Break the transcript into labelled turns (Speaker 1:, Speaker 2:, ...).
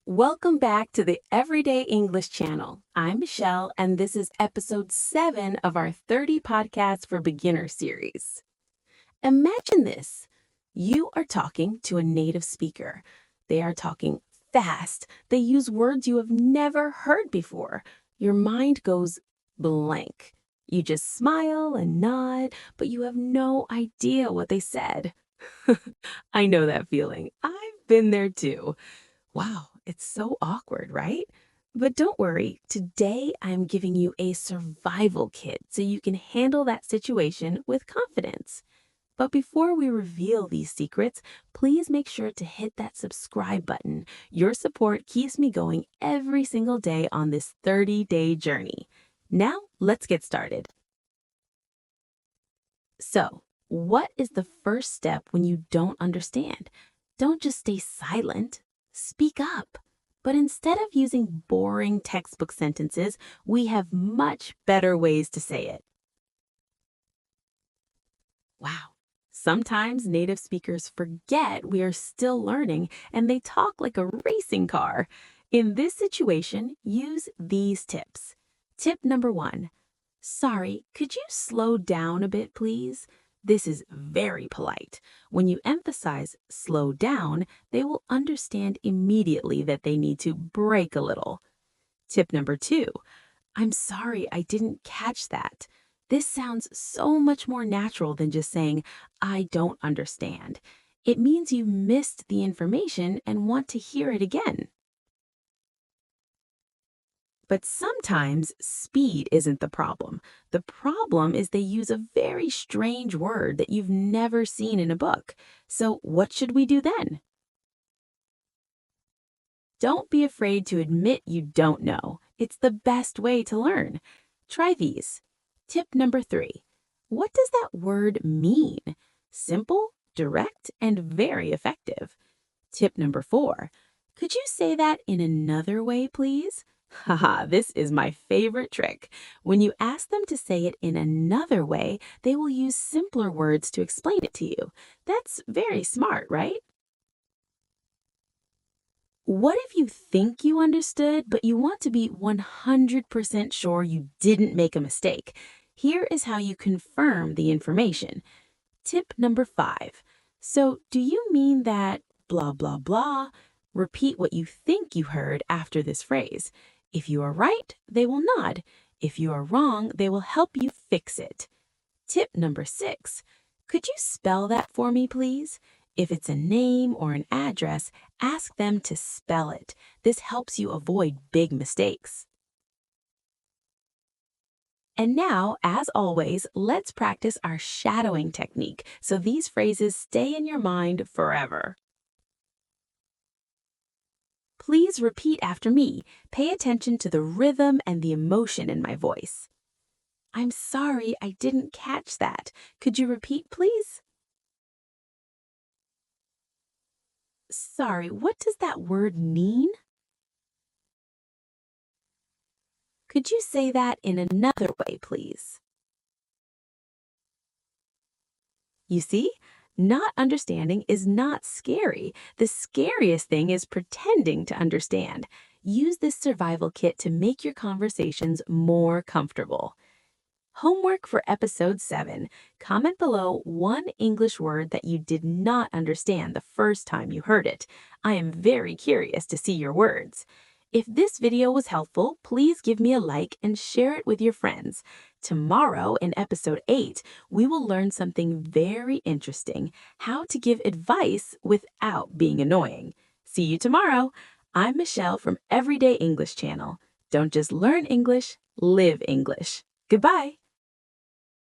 Speaker 1: Welcome back to the Everyday English channel. I'm Michelle, and this is episode 7 of our 30 Podcasts for Beginners series. Imagine this. You are talking to a native speaker. They are talking fast. They use words you have never heard before. Your mind goes blank. You just smile and nod, but you have no idea what they said. I know that feeling. I've been there too. Wow, it's so awkward, right? But don't worry, today I'm giving you a survival kit so you can handle that situation with confidence. But before we reveal these secrets, please make sure to hit that subscribe button. Your support keeps me going every single day on this 30-day journey. Now, let's get started. So, what is the first step when you don't understand? Don't just stay silent. Speak up. But instead of using boring textbook sentences, we have much better ways to say it. Wow. Sometimes native speakers forget we are still learning and they talk like a racing car. In this situation, use these tips. Tip number 1. Sorry, could you slow down a bit, please? This is very polite. When you emphasize slow down, they will understand immediately that they need to brake a little. Tip number 2. I'm sorry, I didn't catch that. This sounds so much more natural than just saying, I don't understand. It means you missed the information and want to hear it again. But sometimes speed isn't the problem. The problem is they use a very strange word that you've never seen in a book. So what should we do then? Don't be afraid to admit you don't know. It's the best way to learn. Try these. Tip number 3. What does that word mean? Simple, direct, and very effective. Tip number 4. Could you say that in another way, please? Haha, this is my favorite trick. When you ask them to say it in another way, they will use simpler words to explain it to you. That's very smart, right? What if you think you understood, but you want to be 100% sure you didn't make a mistake? Here is how you confirm the information. Tip number 5. So, do you mean that blah, blah, blah? Repeat what you think you heard after this phrase. If you are right, they will nod. If you are wrong, they will help you fix it. Tip number 6. Could you spell that for me, please? If it's a name or an address, ask them to spell it. This helps you avoid big mistakes. And now, as always, let's practice our shadowing technique so these phrases stay in your mind forever. Please repeat after me. Pay attention to the rhythm and the emotion in my voice. I'm sorry, I didn't catch that. Could you repeat, please? Sorry, what does that word mean? Could you say that in another way, please? You see, not understanding is not scary. The scariest thing is pretending to understand. Use this survival kit to make your conversations more comfortable. Homework for episode 7. Comment below one English word that you did not understand the first time you heard it. I am very curious to see your words. If this video was helpful, please give me a like and share it with your friends. Tomorrow in episode 8, we will learn something very interesting, how to give advice without being annoying. See you tomorrow. I'm Michelle from Everyday English Channel. Don't just learn English, live English. Goodbye.